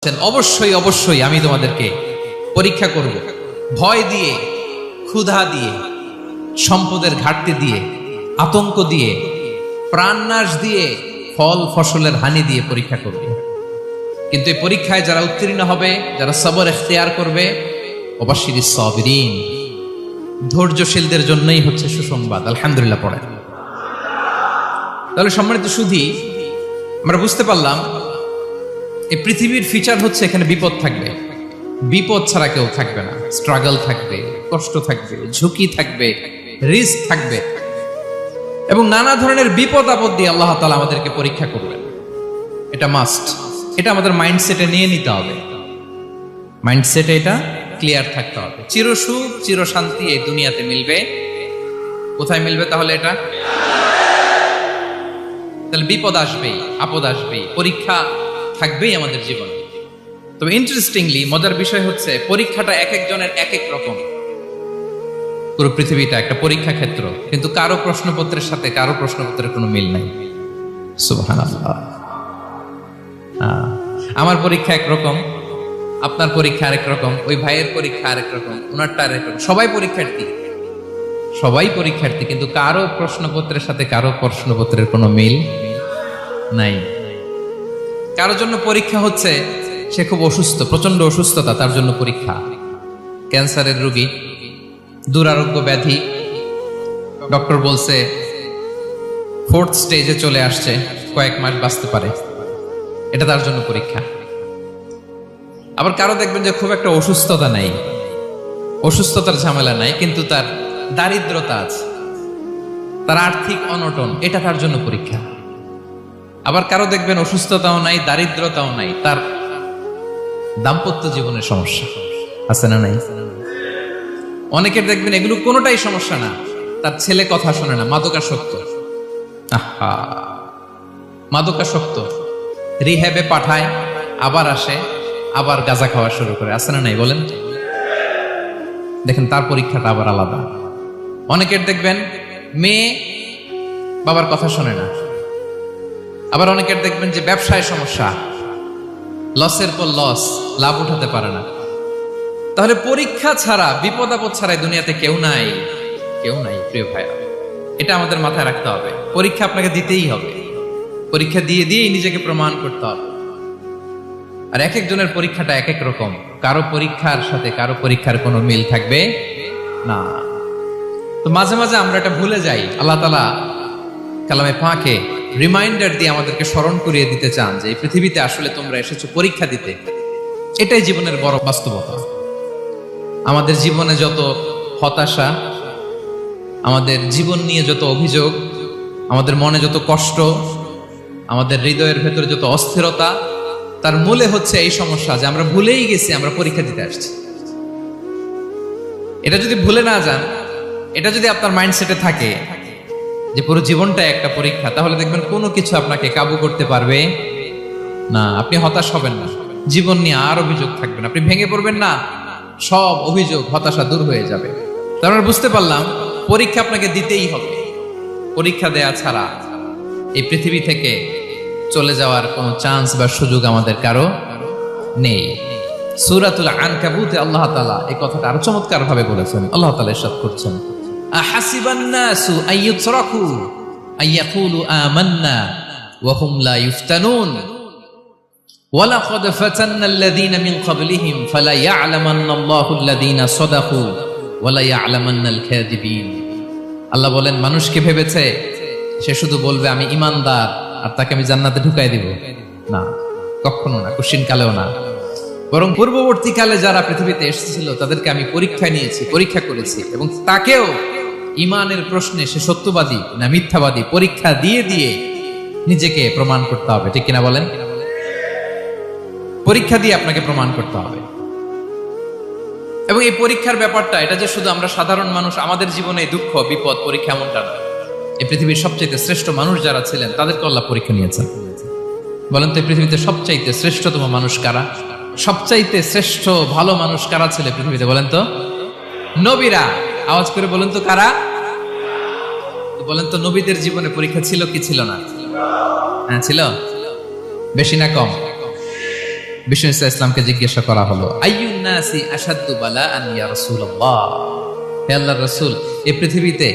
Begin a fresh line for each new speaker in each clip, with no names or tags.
অবশ্যই অবশ্যই আমি তোমাদেরকে পরীক্ষা করব, ভয় দিয়ে, ক্ষুধা দিয়ে, সম্পদের ঘাটতি দিয়ে, আতঙ্ক দিয়ে, প্রাণনাশ দিয়ে, ফল ফসলের হানি দিয়ে পরীক্ষা করবে। কিন্তু এই পরীক্ষায় যারা উত্তীর্ণ হবে, যারা সবর ইখতিয়ার করবে, ওয়াবাশশিরিস সাবিরিন, ধৈর্যশীলদের জন্যই হচ্ছে সুসংবাদ। আলহামদুলিল্লাহ পড়ে। তাহলে সম্মানিত সুধী, আমরা বুঝতে পারলাম এই পৃথিবীর ফিচার হচ্ছে এখানে বিপদ থাকবে, বিপদ ছাড়া কেউ থাকবে না। স্ট্রাগল থাকবে, কষ্ট থাকবে, ঝুঁকি থাকবে, রিস্ক থাকবে, এবং নানা ধরনের বিপদ আপদ দিয়ে আল্লাহ তাআলা আমাদেরকে পরীক্ষা করবেন। এটা মাস্ট, এটা আমাদের মাইন্ডসেটে নিয়ে নিতে হবে। মাইন্ডসেটে এটা ক্লিয়ার থাকতে হবে। চিরসুখ চিরশান্তি এই দুনিয়াতে মিলবে, কোথায় মিলবে তাহলে? এটা তাহলে বিপদ আসবেই, আপদ আসবেই, পরীক্ষা থাকবেই আমাদের জীবনে। তবে ইন্টারেস্টিংলি মজার বিষয় হচ্ছে পরীক্ষাটা এক একজনের এক এক রকম। পুরো পৃথিবীটা একটা পরীক্ষা ক্ষেত্র, কিন্তু কারো প্রশ্নপত্রের সাথে কারো প্রশ্নপত্রের কোনো মিল নাই। সুবহানাল্লাহ। আমার পরীক্ষা একরকম, আপনার পরীক্ষা আরেক রকম, ওই ভাইয়ের পরীক্ষা আরেক রকম, ওনারটা আরেক রকম। সবাই পরীক্ষার্থী, সবাই পরীক্ষার্থী, কিন্তু কারো প্রশ্নপত্রের সাথে কারো প্রশ্নপত্রের কোনো মিল নাই। কারোর জন্য পরীক্ষা হচ্ছে সে খুব অসুস্থ, প্রচন্ড অসুস্থতা, তার জন্য পরীক্ষা। ক্যান্সারের রোগী, দুরারোগ্য ব্যাধি, ডক্টর বলছে 4th স্টেজে চলে আসছে, কয়েক মাস বাঁচতে পারে, এটা তার জন্য পরীক্ষা। আবার কারো দেখবেন যে খুব একটা অসুস্থতা নাই, অসুস্থতার ঝামেলা নাই, কিন্তু তার দারিদ্রতা আছে, তার আর্থিক অনটন, এটা তার জন্য পরীক্ষা। আবার কারো দেখবেন অসুস্থতাও নাই, দারিদ্রতাও নাই, তার দাম্পত্য জীবনের সমস্যা আছে না নাই? অনেকের দেখবেন এগুলো কোনোটাই সমস্যা না, তার ছেলে কথা শোনে না, মাদকাসক্ত। আহা, মাদকাসক্ত, রিহ্যাবে পাঠায়, আবার আসে, আবার গাঁজা খাওয়া শুরু করে, আছে না নাই বলেন? দেখেন তার পরীক্ষাটা আবার আলাদা। অনেকের দেখবেন মেয়ে বাবার কথা শোনে না। আবার অনেকের দেখবেন যে ব্যবসায় সমস্যা, লসের পর লস, লাভ উঠাতে পারে না। তাহলে পরীক্ষা ছাড়া, বিপদ আপদ ছাড়া দুনিয়াতে কেউ নাই, কেউ নাই প্রিয় ভাইরা। এটা আমাদের মাথায় রাখতে হবে। পরীক্ষা আপনাকে দিতেই হবে, পরীক্ষা দিয়ে দিয়েই নিজেকে প্রমাণ করতে হবে। আর এক একজনের পরীক্ষাটা এক এক রকম, কারো পরীক্ষার সাথে কারো পরীক্ষার কোনো মিল থাকবে না। তো মাঝে মাঝে আমরা এটা ভুলে যাই। আল্লাহ তাআলা কালামে পাকে রিমাইন্ডার দিয়ে আমাদেরকে স্মরণ করিয়ে দিতে চান যে এই পৃথিবীতে আসলে তোমরা এসেছো পরীক্ষা দিতে। এটাই জীবনের বড় বাস্তবতা। আমাদের জীবনে যত হতাশা, আমাদের জীবন নিয়ে যত অভিযোগ, আমাদের মনে যত কষ্ট, আমাদের হৃদয়ের ভেতরে যত অস্থিরতা, তার মূলে হচ্ছে এই সমস্যা যে আমরা ভুলেই গেছি আমরা পরীক্ষা দিতে আসছি। এটা যদি ভুলে না যান, এটা যদি আপনার মাইন্ডসেটে থাকে যে পুরো জীবনটা একটা পরীক্ষা, তাহলে দেখবেন কোনো কিছু আপনাকে কাবু করতে পারবে না। আপনি হতাশ হবেন না, জীবন নিয়ে আর অভিযোগ থাকবে না, আপনি ভেঙে পড়বেন না, সব অভিযোগ হতাশা দূর হয়ে যাবে। তার মানে বুঝতে পারলাম পরীক্ষা আপনাকে দিতেই হবে। পরীক্ষা দেয়া ছাড়া এই পৃথিবী থেকে চলে যাওয়ার কোনো চান্স বা সুযোগ আমাদের কারো নেই। সূরাতুল আনকাবুতে আল্লাহ তাআলা এই কথাটা আরো চমৎকার ভাবে বলেছেন। আল্লাহ তাআলা ইরশাদ করছেন, আহাসিবান নাসু আইয়ুতরাকু আইয়াকুলু আমান্না ওয়া হুম লা ইফতানুন ওয়ালাকাদ ফাতান্নাল্লাযীনা মিন ক্বাবলিহিম ফালা ইয়া'লামান্নাল্লাহু আল্লাযীনা সাদাকু ওয়া লা ইয়া'লামান্নাল কাযিবিন। আল্লাহ বলেন, মানুষকে ভেবেছে সে শুধু বলবে আমি ঈমানদার আর তাকে আমি জান্নাতে ঢুকাই দিব? না, কখনো না, কোশ্চিন কালেও না। বরং পূর্ববর্তীকালে যারা পৃথিবীতে এসেছিল তাদেরকে আমি পরীক্ষায় নিয়েছি, পরীক্ষা করেছি, এবং তাকেও ঈমানের প্রশ্নে সে সত্যবাদী না মিথ্যাবাদী পরীক্ষা দিয়ে দিয়ে নিজেকে প্রমাণ করতে হবে। ঠিক কিনা বলেন? পরীক্ষা দিয়ে আপনাকে প্রমাণ করতে হবে। এবং এই পরীক্ষার ব্যাপারটা, এটা যে শুধু আমরা সাধারণ মানুষ আমাদের জীবনে দুঃখ বিপদ পরীক্ষা এমনটা না। এই পৃথিবীর সবচাইতে শ্রেষ্ঠ মানুষ যারা ছিলেন তাদেরকে আল্লাহ পরীক্ষা নিয়েছেন। বলেন তো এই পৃথিবীতে সবচাইতে শ্রেষ্ঠতম মানুষ কারা? সবচাইতে শ্রেষ্ঠ ভালো মানুষ কারা ছিল পৃথিবীতে? বলেন তো নবীরা। আওয়াজ করে বলেন তো কারা? বলেন তো নবীদের জীবনে পরীক্ষা ছিল কি ছিল না? হ্যাঁ ছিল। বেশি না কম? বিষ্ণু ইসলামকে জিজ্ঞাসা করা হলো, আইয়ুন নাসি আশাদ্দু বালাআন ইয়া রাসূলুল্লাহ, হে আল্লাহর রাসূল, এই পৃথিবীতে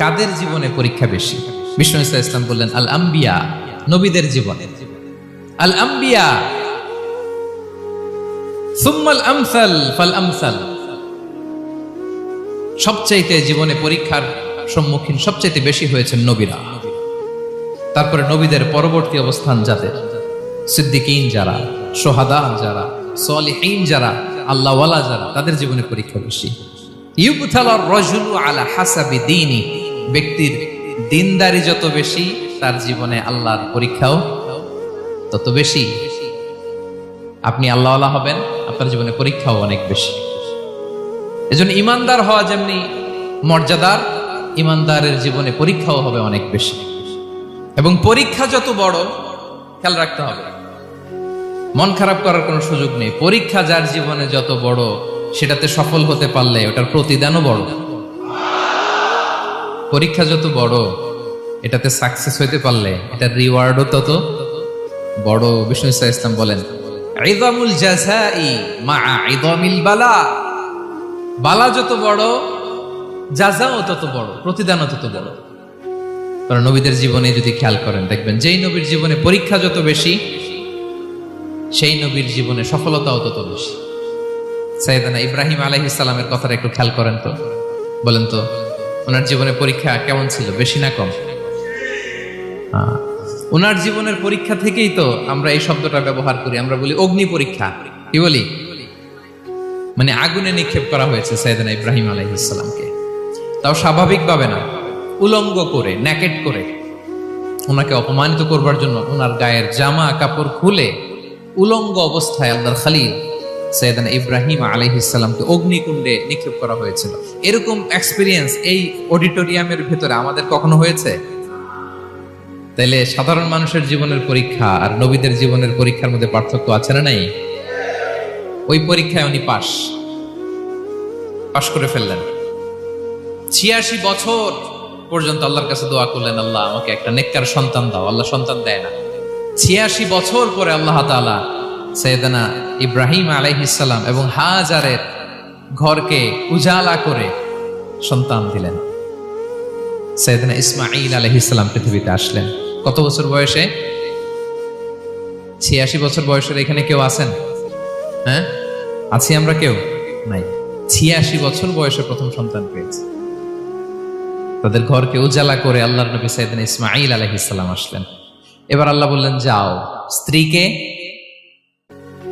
কাদের জীবনে পরীক্ষা বেশি? বিষ্ণু ইসলাম বললেন, আল আম্বিয়া, নবীদের জীবনে। আল আম্বিয়া সুম্মাল আমসাল ফাল আমসাল, সবচাইতে জীবনে পরীক্ষার সম্মুখীন সবচাইতে বেশি হয়েছেন নবীরা। তারপরে নবীদের পরবর্তী অবস্থান যাদের, সিদ্দিকিন যারা, সোহাদা যারা, সালিহিন যারা, আল্লাহওয়ালা যারা, তাদের জীবনে পরীক্ষা বেশি। ইউবতালার রাজুলু আলা হাসাবি দীনি, ব্যক্তির দিনদারি যত বেশি তার জীবনে আল্লাহর পরীক্ষাও তত বেশি। আপনি আল্লাহওয়ালা হবেন, আপনার জীবনে পরীক্ষাও অনেক বেশি। এজন্য ইমানদার হওয়া যেমনি মর্যাদার, ইমানদারের জীবনে পরীক্ষাও হবে অনেক বেশি। এবং পরীক্ষা যত বড়, খেয়াল রাখতে হবে, মন খারাপ করার কোনো সুযোগ নেই। পরীক্ষা যার জীবনে যত বড়, সেটাতে সফল হতে পারলে ওটার প্রতিদানও বড়। পরীক্ষা যত বড়, এটাতে সাকসেস হইতে পারলে এটার রিওয়ার্ডও তত বড়। বিষ্ণু ইসলাম বলেন, ইযামুল জাযাই মাআ ইযামিল বালা, বালা যত বড়, জাযাও তত বড়, প্রতিদানও তত বড়। কারণ নবীদের জীবনে যদি খেয়াল করেন, দেখবেন যেই নবীর জীবনে পরীক্ষা যত বেশি, সেই নবীর জীবনে সফলতাও তত বেশি। সাইয়েদনা ইব্রাহিম আলাইহিস সালামের কথাটা একটু খেয়াল করেন তো, বলেন তো, ওনার জীবনে পরীক্ষা কেমন ছিল, বেশি না কম? ওনার জীবনের পরীক্ষা থেকেই তো আমরা এই শব্দটা ব্যবহার করি, আমরা বলি অগ্নি পরীক্ষা। কি বলি? মানে আগুনে নিক্ষেপ করা হয়েছে সাইয়েদনা ইব্রাহিম আলাইহিস সালামকে, তাও স্বাভাবিকভাবে না, উলঙ্গ করে, ন্যাকেট করে, ওনাকে অপমানিত করবার জন্য ওনার গায়ের জামা কাপড় খুলে উলঙ্গ অবস্থায় আল্লাহর খলিল সাইয়েদনা ইব্রাহিম আলাইহিস সালামকে অগ্নিকুণ্ডে নিক্ষেপ করা হয়েছিল। এরকম এক্সপেরিয়েন্স এই অডিটোরিয়ামের ভেতরে আমাদের কখনো হয়েছে? তাইলে সাধারণ মানুষের জীবনের পরীক্ষা আর নবীদের জীবনের পরীক্ষার মধ্যে পার্থক্য আছে না নাই? ওই পরীক্ষায় উনি পাশ করে ফেললেন। 86 বছর পর্যন্ত আল্লাহর কাছে দোয়া করলেন, আল্লাহ আমাকে একটা নেককার সন্তান দাও। আল্লাহ সন্তান দেয় না। 86 বছর পরে আল্লাহ তাআলা সাইয়েদনা ইব্রাহিম আলাইহিস সালাম এবং হাজারের ঘরকে উজালা করে সন্তান দিলেন। সাইয়েদনা ইসমাঈল আলাইহিস সালাম পৃথিবীতে আসলেন কত বছর বয়সে? 86 বছর বয়সের এখানে কেউ আছেন? হ্যাঁ, আছি আমরা? কেউ নাই। 86 বছর বয়সে প্রথম সন্তান পেয়েছে। তাদের ঘরকে উজালা করে আল্লাহর নবী সাইয়েদনা ইসমাঈল আলাইহিস সালাম আসলেন। এবার আল্লাহ বললেন, যাও স্ত্রীকে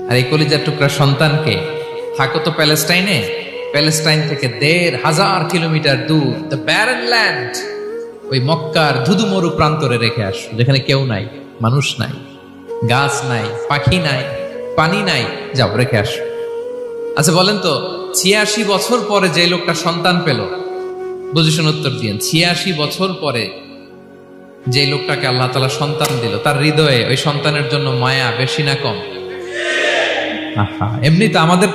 আর এই কলিজার টুকরা সন্তানকে, থাকো তো প্যালেস্টাইনে, প্যালেস্টাইন থেকে ১,৫০০ কিলোমিটার দূর, দ্য ব্যারেন ল্যান্ড, ওই মক্কার ধুধুমরু প্রান্তরে রেখে আসো, যেখানে কেউ নাই, মানুষ নাই, গাছ নাই, পাখি নাই, পানি নাই, যাও রেখে আসো। আচ্ছা বলেন তো, ৮৬ বছর পরে যে লোকটা সন্তান পেল, বুঝে শুনে উত্তর দিয়েন, ৮৬ বছর পরে যে লোকটাকে আল্লাহ তাআলা সন্তান দিল, তার হৃদয়ে ওই সন্তানের জন্য মায়া বেশি না কম? এমনি তো আমাদের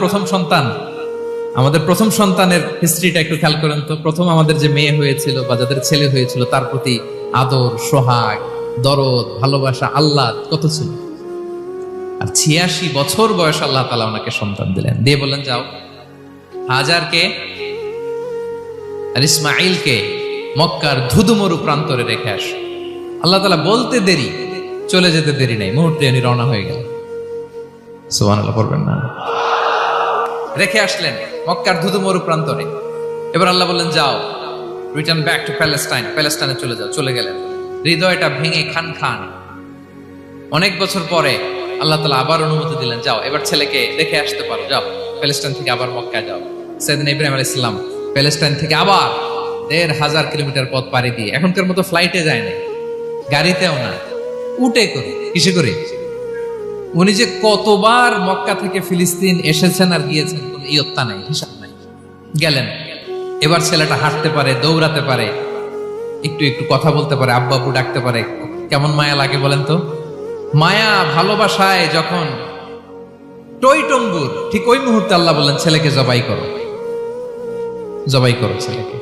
প্রথম সন্তানের হিস্ট্রিটা একটু খেয়াল করেন তো। প্রথম আমাদের যে মেয়ে হয়েছিল বা যাদের ছেলে হয়েছিল, তার প্রতি আদর, সোহাগ, দরদ, ভালোবাসা, আল্লাহ কত ছিল। আর ৮৬ বছর বয়স আল্লাহ তাআলা ওনাকে সন্তান দিলেন, দিয়ে বললেন, যাও হাজারকে আর ইসমাঈলকে মক্কার ধুধুমরু প্রান্তরে রেখে আসো। আল্লাহ তাআলা বলতে দেরি, চলে যেতে দেরি নাই, মুহূর্তে উনি রওনা হয়ে গেলেন। সুবহানাল্লাহ পড়বেন না? রেখে আসলেন মক্কার ধুধুমরু প্রান্তরে। এবার আল্লাহ বললেন, যাও রিটার্ন ব্যাক টু প্যালেস্টাইন, প্যালেস্টাইনে চলে যাও। চলে গেলেন, হৃদয়টা ভেঙে খান খান। অনেক বছর পরে আল্লাহ তাআলা আবার অনুমতি দিলেন, যাও এবার ছেলেকে দেখে আসতে পারো, যাও প্যালেস্টাইন থেকে আবার মক্কায় যাও। সাইয়েদনা ইব্রাহিম আলাইহিস সালাম প্যালেস্টাইন থেকে আবার ১,৫০০ কিলোমিটার পথ পাড়ি দিয়ে, এখনকার মতো ফ্লাইটে যায় না, গাড়িতেও না, উটে করে। কিসে করে? উনি যে কতবার মক্কা থেকে ফিলিস্তিন এসেছেন আর গিয়েছেন, কোনো ইয়ত্তা নাই, হিসাব নাই। গেলেন, এবার ছেলেটা হাঁটতে পারে, দৌড়াতে পারে, একটু একটু কথা বলতে পারে, আব্বু আব্বু ডাকতে পারে। কেমন মায়া লাগে বলেন তো? মায়া ভালোবাসায় যখন টইটম্বুর, ঠিক ওই মুহূর্তে আল্লাহ বললেন, ছেলেকে জবাই করো, জবাই করো ছেলেকে।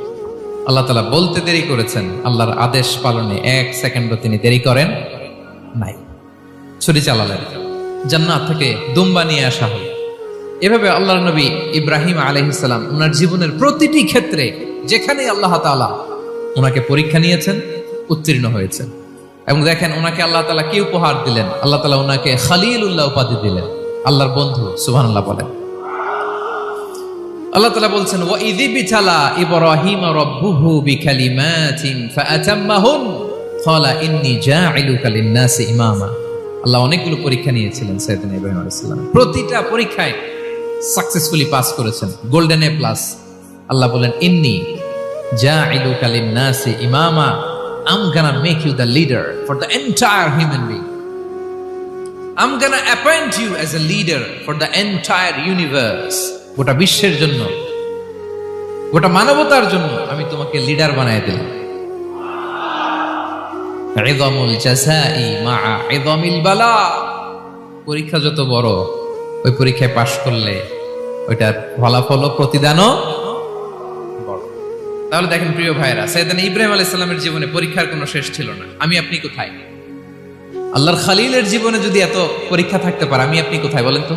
আল্লাহ তাআলা বলতে দেরি করেছেন, আল্লাহর আদেশ পালনে 1 সেকেন্ডও তিনি দেরি করেন নাই। ছুরি চালালেন, জান্নাত থেকে দুম্বা নিয়ে আসা হলো। এভাবে আল্লাহর নবী ইব্রাহিম আলাইহিস সালাম ওনার জীবনের প্রতিটি ক্ষেত্রে যেখানে আল্লাহ তাআলা ওনাকে পরীক্ষা নিয়েছেন, উত্তীর্ণ হয়েছেন। এবং দেখেন ওনাকে আল্লাহ তাআলা কি উপহার দিলেন, আল্লাহ তাআলা ওনাকে খলিলুল্লাহ উপাধি দিলেন, আল্লাহর বন্ধু। সুবহানাল্লাহ বলেন। আল্লাহ তাআলা বলছেন, ওয়া ইযিবতালা ইব্রাহিম রাব্বুহু বিকালিমাতিন ফাআতাম্মাহুন ক্বালা ইন্নী জাঈলুকা লিন-নাসি ইমামা। আল্লাহ অনেকগুলো পরীক্ষা নিয়েছিলেন সাইয়েদনা ইব্রাহিম আলাইহিস সালাম, প্রতিটা পরীক্ষায় সাকসেসফুলি পাস করেছেন, গোল্ডেন এ প্লাস। আল্লাহ বলেন, ইন্নী জাঈলুকা লিন-নাসি ইমামা, I'm gonna make you the leader for the entire human being. I'm gonna appoint you as a leader for the entire universe. গোটা বিশ্বের জন্য, গোটা মানবতার জন্য আমি তোমাকে লিডার বানায় দিলাম। ইযামুল জাযাই মা'a ইযামিল বালা। পরীক্ষা যত বড়, ওই পরীক্ষায় পাশ করলে ওইটার ফলাফল ও প্রতিদানও বড়। তাহলে দেখেন প্রিয় ভাইরা, সাইয়েদনা ইব্রাহিম আলাইহিস সালামের জীবনে পরীক্ষার কোনো শেষ ছিল না। আমি আপনি কোথায়? আল্লাহর খলিলের জীবনে যদি এত পরীক্ষা থাকতে পারে, আমি আপনি কোথায় বলেন তো?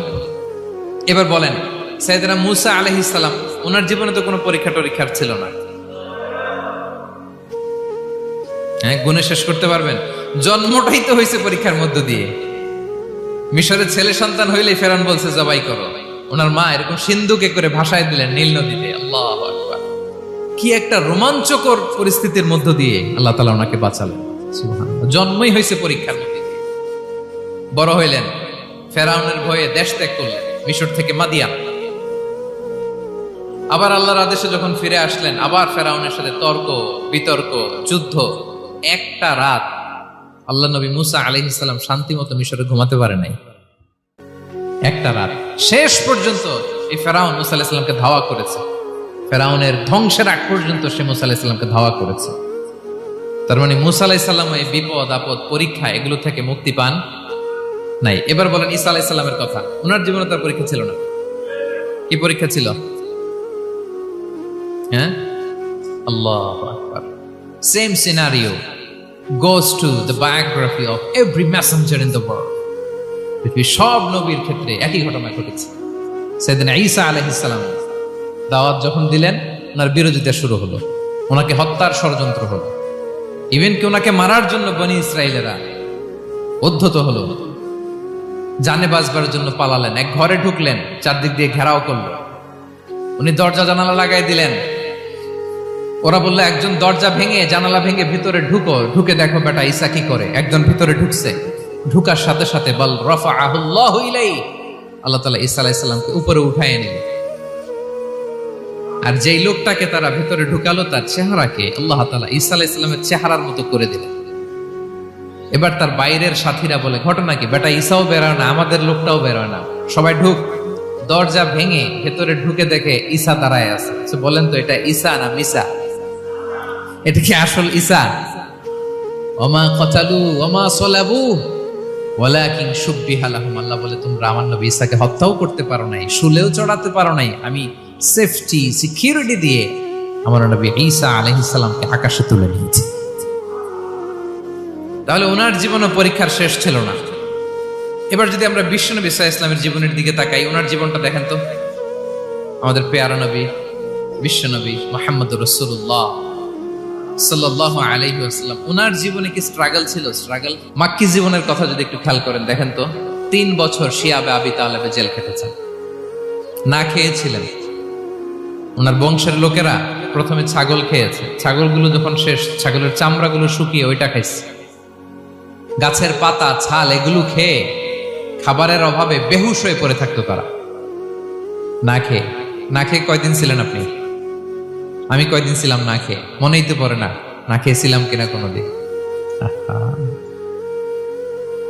এবার বলেন, সাইয়েদনা মূসা আলাইহিস সালাম, ওনার জীবনে তো কোনো পরীক্ষার ছিল না। হ্যাঁ, গুণে শেষ করতে পারবেন? জন্মটাই তো হয়েছে পরীক্ষার মধ্য দিয়ে। মিশরের ছেলে সন্তান হইলেই ফেরাউন বলছে জবাই করো। ওনার মা এরকম সিন্ধুকে করে ভাসায় দিলেন নীল নদীতে। আল্লাহু আকবার! কি একটা রোমাঞ্চকর পরিস্থিতির মধ্য দিয়ে আল্লাহ তাআলা ওনাকে বাঁচালেন। সুবহানাল্লাহ। জন্মই হয়েছে পরীক্ষার মধ্যে। বড় হইলেন, ফেরাউনের ভয়ে দেশ ত্যাগ করলেন, মিশর থেকে মাদিয়ান। আবার আল্লাহর আদেশে যখন ফিরে আসলেন, আবার ফেরাউনের সাথে তর্ক বিতর্ক, যুদ্ধ। একটা রাত আল্লাহ নবী মূসা আলাইহিস সালাম শান্তি মতো মিশরে ঘুমাতে পারে নাই। একটা রাত। শেষ পর্যন্ত এই ফেরাউন মূসা আলাইহিস সালামকে ধাওয়া করেছে। ফেরাউনের ধ্বংসের আগ পর্যন্ত সে মূসা আলাইহিস সালামকে ধাওয়া করেছে। তার মানে মূসা আলাইহিস সালাম এই বিপদ আপদ পরীক্ষা এগুলো থেকে মুক্তি পান নাই। এবার বলেন ঈসা আলাইহিস সালামের কথা। ওনার জীবনে তার পরীক্ষা ছিল না। কি পরীক্ষা ছিল? হ্যাঁ, আল্লাহু আকবার। Same scenario goes to the biography of every messenger in the world. পৃথিবীর সব নবীর ক্ষেত্রে একই ঘটনা ঘটেছে। সাইয়েদনা ঈসা আলাইহিস সালাম দাওয়াত যখন দিলেন, ওনার বিরোধিতা শুরু হলো, ওনাকে হত্যার ষড়যন্ত্র হলো। ইভেন কি ওনাকে মারার জন্য বনি ইসরাইলেরা উদ্ধত হলো, জানে বাঁচবার জন্য পালালেন। এক ঘরে ঢুকলেন, চারদিক দিয়ে ঘেরাও করলো। উনি দরজা জানালা লাগাই দিলেন। ওরা বললো, একজন দরজা ভেঙে জানালা ভেঙে ভিতরে ঢুকো, ঢুকে দেখো বেটা ঈসা কি করে। একজন ভিতরে ঢুকছে, ঢুকার সাথে সাথে বল রাফাআহুল্লাহু ইলাইহি, আল্লাহ তাআলা ঈসা আলাইহিস সালামকে উপরে উঠায় নিলেন। আর যেই লোকটাকে তারা ভিতরে ঢুকালো, তার চেহারাকে আল্লাহ তাআলা ঈসা আলাইহিস সালামের চেহারার মতো করে দিলেন। এবার তার বাইরের সাথীরা বলে, ঘটনা কি? বেটা ঈসাও বেরোয় না, আমাদের লোকটাও বেরোয় না, সবাই ঢুক। দরজা ভেঙে ভেতরে ঢুকে দেখে ঈসা দাঁড়ায় আছে। বলেন তো, এটা ঈসা না মিসা? এটা কি আসল ঈসা? ওমা কতালু ওমা সলাবু ওয়ালাকিন শুব্বিহা লাহুম। আল্লাহ বলে, তোমরা আমার নবী ঈসাকে হত্যাও করতে পারো নাই, শুলেও চড়াতে পারো নাই। আমি সেফটি সিকিউরিটি দিয়ে আমার নবী ঈসা আলাইহিস সালামকে আকাশে তুলে নিয়েছি। তাহলে ওনার জীবনে পরীক্ষার শেষ ছিল না। এবার যদি আমরা বিশ্বনবী সাল্লাল্লাহু আলাইহি ওয়াসাল্লামের জীবনের দিকে তাকাই, ওনার জীবনটা দেখেন তো। আমাদের পেয়ারা নবী বিশ্বনবী মুহাম্মদুর রাসূলুল্লাহ সাল্লাল্লাহু আলাইহি ওয়াসাল্লাম, ওনার জীবনে কি স্ট্রাগল ছিল? স্ট্রাগল। মাক্কি জীবনের কথা যদি একটু খেয়াল করেন, দেখেন তো 3 বছর শিয়াবে আবি তালেবে জেল খেটেছেন, না খেয়েছিলেন। ওনার বংশের লোকেরা প্রথমে ছাগল খেয়েছে, ছাগলগুলো যখন শেষ, ছাগলের চামড়াগুলো শুকিয়ে ওইটা খাইছে। গাছের পাতা ছাল এগুলো খেয়ে খাবারের অভাবে বেহুশ হয়ে পড়ে থাকতো তারা। না খেয়ে কয়দিন ছিলেন আপনি? আমি কয়দিন ছিলাম না খেয়ে? মনেই তো পড়ে না, না খেয়েছিলাম কিনা কোনোদিন।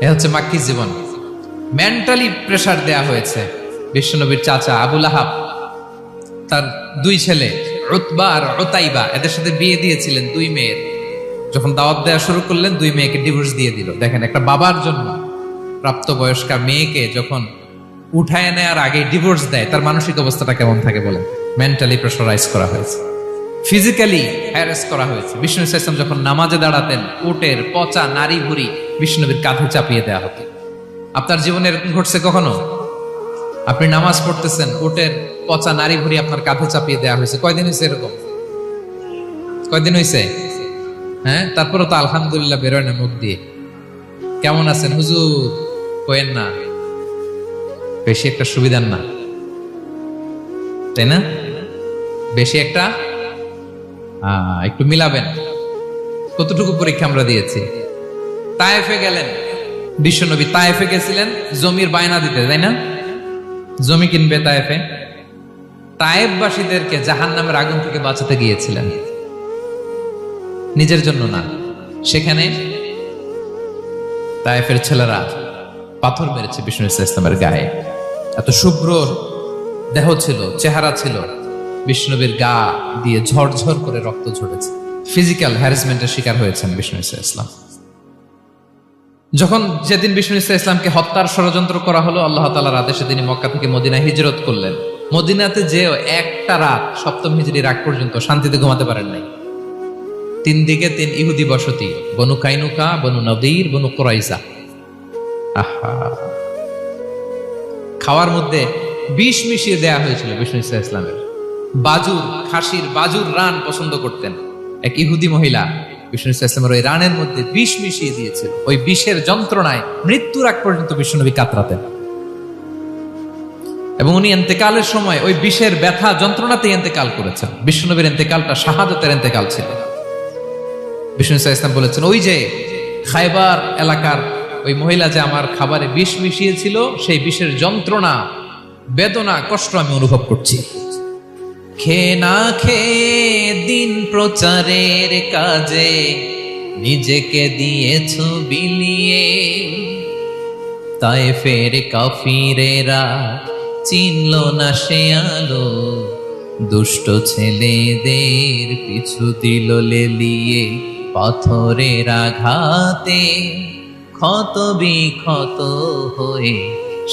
এ হচ্ছে মাক্কি জীবন। মেন্টালি প্রেসার দেয়া হয়েছে। বিশ্বনবীর চাচা আবু লাহাব, তার 2 ছেলে উতবা আর উতাইবা, এদের সাথে বিয়ে দিয়েছিলেন 2 মেয়ের। যখন দাওয়াত দেওয়া শুরু করলেন, 2 মেয়েকে ডিভোর্স দিয়ে দিল। দেখেন, একটা বাবার জন্য প্রাপ্তবয়স্কা মেয়েকে যখন উঠায় নেয়ার আগে ডিভোর্স দেয়, তার মানসিক অবস্থাটা কেমন থাকে বলেন? মেন্টালি প্রেশারাইজ করা হয়েছে, ফিজিক্যালি হ্যারাস করা হয়েছে। বিষ্ণু সাল্লাল্লাহু আলাইহি ওয়াসাল্লাম যখন নামাজে দাঁড়াতেন, উটের পচা নারী ভুঁড়ি বিষ্ণুনবীর কাঁধে চাপিয়ে দেওয়া হতো। আপনার জীবনে এরকম ঘটছে কখনো? আপনি নামাজ পড়তেছেন, উটের পচা নারী ভুড়ি আপনার কাঁধে চাপিয়ে দেওয়া হয়েছে। কয়দিন হয়েছে এরকম? কয়দিন হয়েছে? হ্যাঁ, তারপরে তো আলহামদুলিল্লাহ বেরোয় না মুখ দিয়ে। কেমন আছেন হুজুর? কয়েন না, বেশি একটা সুবিধার না, তাই না? বেশি একটা একটু মিলাবেন। কতটুকু পরীক্ষা আমরা দিয়েছি। তায়েফে গেলেন বিশ্বনবী, তায়েফে গেছিলেন জমির বায়না দিতে, তাই না? জমি কিনবে তায়েফে। তায়েফবাসীদেরকে জাহান্নামের আগুন থেকে বাঁচাতে গিয়েছিলেন, নিজের জন্য না। সেখানে তায়েফের ছেলেরা পাথর মেরেছে বিষ্ণু ইসলামের গায়ে। এত শুভ্র দেহ ছিল, চেহারা ছিল, বিষ্ণুবীর গা দিয়ে ঝরঝর করে রক্ত ঝরেছে। ফিজিক্যাল হ্যারাসমেন্টের শিকার হয়েছেন বিষ্ণু ইসলাম। যখন যেদিন বিষ্ণু ইসলামকে হত্যার ষড়যন্ত্র করা হলো, আল্লাহ তাআলার আদেশে তিনি মক্কা থেকে মদিনায় হিজরত করলেন। মদিনাতে যে একটা রাত, সপ্তম হিজরির আগ পর্যন্ত শান্তিতে ঘুমাতে পারেন নাই। 3 দিকে 3 ইহুদি বসতি, বনু কাইনুকা, বনু নদীর, বনু কুরাইজা। আহা, খাওয়ার মধ্যে বিষ মিশিয়ে দেয়া হয়েছিল বিষ্ণু ইসলামের। বাজুর, খাসির বাজুর রান পছন্দ করতেন। এক ইহুদি মহিলা বিষ্ণু ইসলামের ওই রানের মধ্যে বিষ মিশিয়ে দিয়েছিল। ওই বিষের যন্ত্রণায় মৃত্যুর আগ পর্যন্ত বিষ্ণুনবী কাতরাতেন। এবং উনি ইন্তেকালের সময় ওই বিষের ব্যথা যন্ত্রণাতে ইন্তেকাল করেছেন। বিষ্ণুনবীর ইন্তেকালটা শাহাদাতের ইন্তেকাল ছিল। বিষ্ণু ইসলাম বলেছেন, ওই যে খায়বার এলাকার ওই মহিলা যে আমার খাবারে বিষ মিশিয়েছিল, সেই বিষের যন্ত্রণা, বেদনা, কষ্ট আমি অনুভব করছি। খেয়ে না খেয়ে দিন প্রচারের কাজে নিজেকে দিয়েছ বিলিয়ে, তায়েফের কাফিরেরা চিনল না সে আলো, দুষ্ট ছেলেদের পিছু দিল লেলিয়ে, পাথরের আঘাতে ক্ষত বিক্ষত হয়ে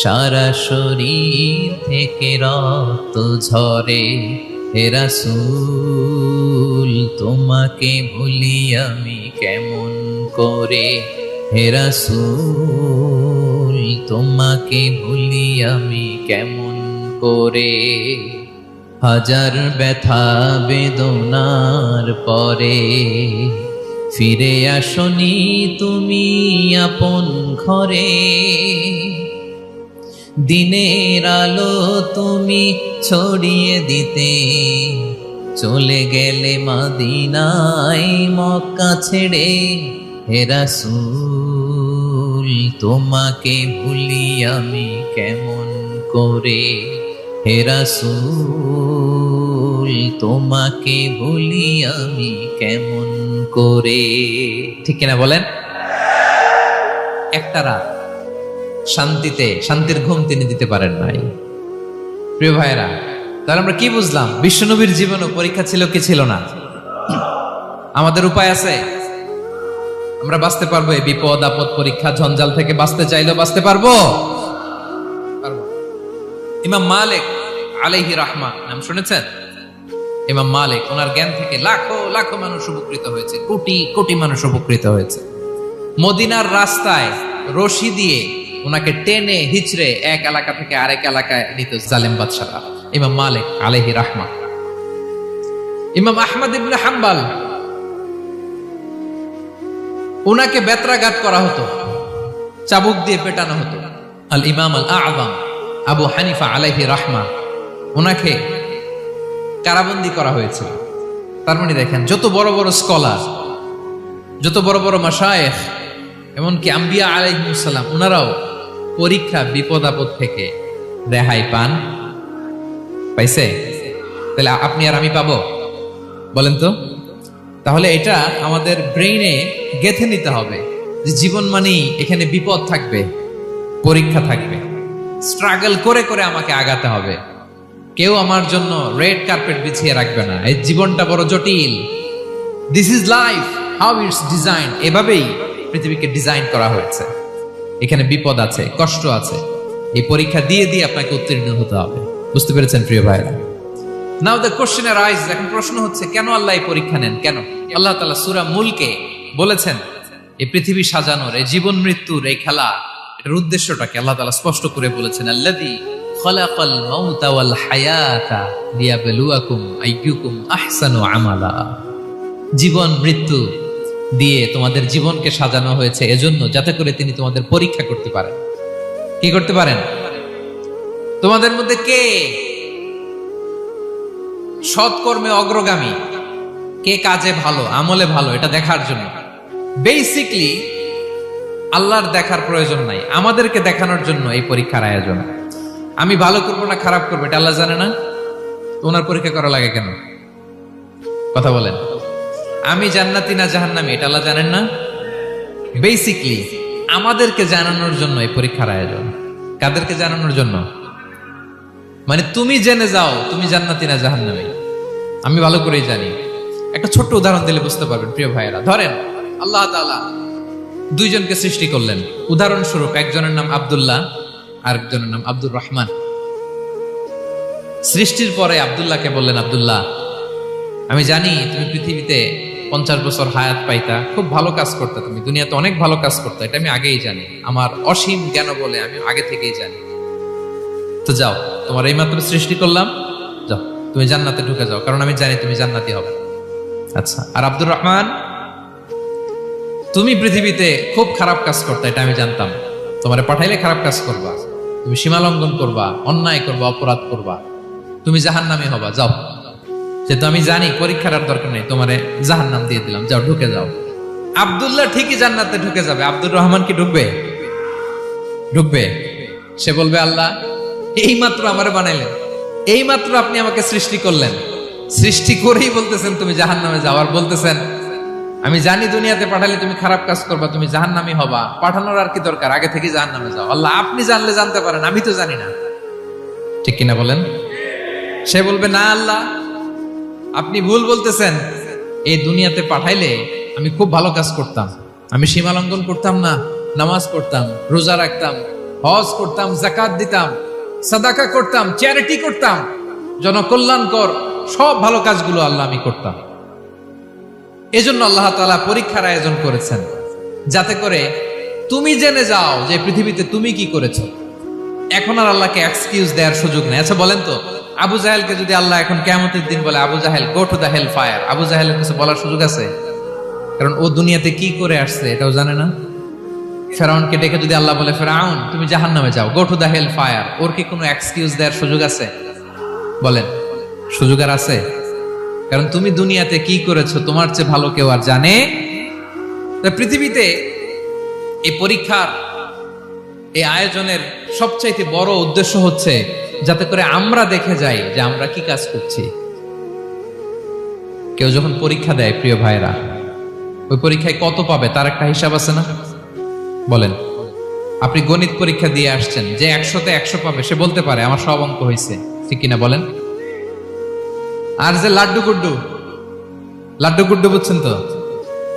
সারা শরীর থেকে রক্ত ঝরে। হে রাসূল তোমাকে ভুলি আমি কেমন করে, হে রাসূল তোমাকে ভুলি আমি কেমন করে। হাজার ব্যথা বেদনার পরে ফিরে আসনি তুমি আপন ঘরে, দিনের আলো তুমি ছড়িয়ে দিতে চলে গেলে মদিনায় মক্কা ছেড়ে। হে রাসূল তোমাকে ভুলি আমি কেমন করে, হে রাসূল তোমাকে ভুলি আমি কেমন করে। ঠিক কিনা বলেন? একটা রাত শান্তিতে, শান্তির ঘুম তিনি দিতে পারেন নাই। প্রিয় ভাইরা, তাহলে আমরা কি বুঝলাম? বিশ্বনবীর জীবনও পরীক্ষা ছিল কি ছিল না? আমাদের উপায় আছে? আমরা বাঁচতে পারবো এই বিপদ আপদ পরীক্ষা ঝঞ্ঝাল থেকে? বাঁচতে চাইলেও বাঁচতে পারবো? ইমাম মালিক আলাইহি রাহমা নাম শুনেছেন? ইমাম মালিক, ওনার জ্ঞান থেকে লাখো লাখো মানুষ উপকৃত হয়েছে, কোটি কোটি মানুষ উপকৃত হয়েছে। মদিনার রাস্তায় রশি দিয়ে ওনাকে টেনে হিচড়ে এক এলাকা থেকে আরেক এলাকায় নিত জালেম বাদশারা। ইমাম মালিক আলাইহি রাহমা। ইমাম আহমদ ইবনে হাম্বল, ওনাকে বেত্রাঘাত করা হতো, চাবুক দিয়ে পেটানো হতো। আল ইমাম আল আযম আবু হানিফা আলাইহি রাহমা, ওনাকে কারাবন্দী করা হয়েছিল। তার মানে দেখেন, যত বড় বড় স্কলার, যত বড় বড় মাশায়েখ, এমনকি আম্বিয়া আলাইহিস সালাম, ওনারাও পরীক্ষা বিপদ আপদ থেকে রেহাই পাইছে। তাহলে আপনি আর আমি পাবো? বলেন তো। তাহলে এটা আমাদের ব্রেইনে গেঁথে নিতে হবে যে জীবন মানেই এখানে বিপদ থাকবে, পরীক্ষা থাকবে, স্ট্রাগল করে করে আমাকে আগাতে হবে। কেউ আমার জন্য রেড কার্পেট বিছিয়ে রাখবে না। এই জীবনটা বড় জটিল। This is life, how it's design. এভাবেই পৃথিবীকে ডিজাইন করা হয়েছে। এখানে বিপদ আছে, কষ্ট আছে। এই পরীক্ষা দিয়ে দিয়ে আপনাকে উত্তীর্ণ হতে হবে। বুঝতে পেরেছেন প্রিয় ভাইরা? নাও দ্য কোশ্চেন আরাইজেস, এখন প্রশ্ন হচ্ছে, কেন আল্লাহ এই পরীক্ষা নেন? কেন? আল্লাহ তাআলা সূরা মুলকে বলেছেন, এই পৃথিবী সাজানোর, এই জীবন মৃত্যুর এই খেলা, এর উদ্দেশ্যটাকে আল্লাহ তাআলা স্পষ্ট করে বলেছেন, আল্লাযী খালাকাল মাউতা ওয়াল হায়াতা লিয়াবলুয়াকুম আইয়ুকুম আহসানু আমালা। জীবন মৃত্যু দিয়ে তোমাদের জীবনকে সাজানো হয়েছে এজন্য, যাতে করে তিনি তোমাদের পরীক্ষা করতে পারেন। কি করতে পারেন? তোমাদের মধ্যে কে সৎকর্মে অগ্রগামী, কে কাজে ভালো, আমলে ভালো, এটা দেখার জন্য। বেসিকলি আল্লাহর দেখার প্রয়োজন নাই, আমাদেরকে দেখানোর জন্য এই পরীক্ষার আয়োজন। আমি ভালো করবো না খারাপ করবো এটা আল্লাহ জানে না? ওনার পরীক্ষা করা লাগে কেন? কথা বলেন। আমি জান্নাতি না জাহান্নামী এটা আল্লাহ জানেন না? বেসিকলি আমাদেরকে জানানোর জন্য এই পরীক্ষার আয়োজন। কাদেরকে জানানোর জন্য? মানে তুমি জেনে যাও তুমি জান্নাতি না জাহান্নামী। আমি ভালো করেই জানি। একটা ছোট্ট উদাহরণ দিলে বুঝতে পারবেন প্রিয় ভাইয়েরা। ধরেন আল্লাহ তাআলা দুইজনকে সৃষ্টি করলেন। উদাহরণস্বরূপ একজনের নাম আব্দুল্লাহ, আরেকজনের নাম আব্দুর রহমান। সৃষ্টির পরে আব্দুল্লাহকে বললেন, আব্দুল্লাহ আমি জানি তুমি পৃথিবীতে 50 বছর হায়াত পাইতা, খুব ভালো কাজ করতে, তুমি দুনিয়াতে অনেক ভালো কাজ করতে, এটা আমি আগেই জানি, আমার অসীম জ্ঞান বলে আমি আগে থেকেই জানি। তো যাও, তোমার এইমাত্র সৃষ্টি করলাম, যাও তুমি জান্নাতে ঢুকে যাও, কারণ আমি জানি তুমি জান্নাতি হবে। আচ্ছা, আর আব্দুর রহমান তুমি পৃথিবীতে খুব খারাপ কাজ করতে, এটা আমি জানতাম, তোমারে পাঠাইলে খারাপ কাজ করবা, তুমি সীমা লঙ্ঘন করবা, অন্যায় করবা, অপরাধ করবা, তুমি জাহান্নামী হবা, যাও। যেহেতু আমি জানি পরীক্ষার আর দরকার নেই, তোমারে জাহান্নাম দিয়ে দিলাম, যাও ঢুকে যাও। আব্দুল্লাহ ঠিকই জান্নাতে ঢুকে যাবে, আব্দুর রহমান কি ঢুকবে? ঢুকবে। সে বলবে, আল্লাহ এইমাত্র আমারে বানাইলেন, এইমাত্র আপনি আমাকে সৃষ্টি করলেন, সৃষ্টি করেই বলতেছেন তুমি জাহান্নামে যাও, আর বলতেছেন আমি জানি দুনিয়াতে পাঠালে তুমি খারাপ কাজ করবা, তুমি জাহান্নামী হবা, পাঠানোর আর কি দরকার, আগে থেকে জাহান্নামে যাও। আল্লাহ আপনি জানলে জানতে পারেন, আমি তো জানি না। ঠিক কিনা বলেন? সে বলবে, না আল্লাহ আপনি ভুল বলতেছেন, এই দুনিয়াতে পাঠাইলে আমি খুব ভালো কাজ করতাম, আমি সীমা লঙ্ঘন করতাম না, নামাজ পড়তাম, রোজা রাখতাম, হজ করতাম, যাকাত দিতাম, সাদাকা করতাম, চ্যারিটি করতাম, জনকল্যাণকর সব ভালো কাজগুলো আল্লাহ আমি করতাম। এজন্য আল্লাহ তাআলা পরীক্ষার আয়োজন করেছেন, যাতে করে তুমি জেনে যাও যে পৃথিবীতে তুমি কি করেছো। এখন আর আল্লাহকে এক্সকিউজ দেওয়ার সুযোগ নেই। আচ্ছা বলেন তো, আবু জাহেলকে যদি আল্লাহ এখন কিয়ামতের দিন বলে, Abu Jahl go to the hell fire, Abu জাহেলের কিছু বলার সুযোগ আছে? কারণ ও দুনিয়াতে কি করে আসছে এটাও জানে না। ফেরাউনকে ডেকে যদি আল্লাহ বলে, ফেরাউন তুমি জাহান্নামে যাও, go to the hell fire, ওর কি কোনো এক্সকিউজ দেওয়ার সুযোগ আছে? বলেন, সুযোগ আর আছে? কারণ তুমি দুনিয়াতে কি করেছো তোমার চেয়ে ভালো কেউ আর জানে? পৃথিবীতে এই পরীক্ষার এই আয়োজনের সবচাইতে বড় উদ্দেশ্য হচ্ছে যাতে করে আমরা দেখে যাই যে আমরা কি কাজ করছি। কেউ যখন পরীক্ষা দেয় প্রিয় ভাইরা, ওই পরীক্ষায় কত পাবে তার একটা হিসাব আছে না? বলেন, আপনি গণিত পরীক্ষা দিয়ে আসছেন, যে 100-তে 100 পাবে সে বলতে পারে আমার সব অঙ্ক হয়েছে, ঠিক কিনা বলেন? আর যে লাড্ডু গুড্ডু বুঝছেন তো,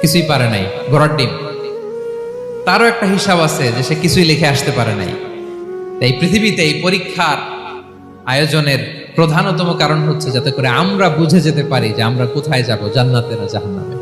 কিছুই পারে নাই, ঘোড়ার ডিম, তারও একটা হিসাব আছে যে সে কিছুই লিখে আসতে পারে নাই। তাই পৃথিবীতে এই পরীক্ষার আয়োজনের প্রধানতম কারণ হচ্ছে যাতে করে আমরা বুঝে যেতে পারি যে আমরা কোথায় যাব, জান্নাতে না জাহান্নামে।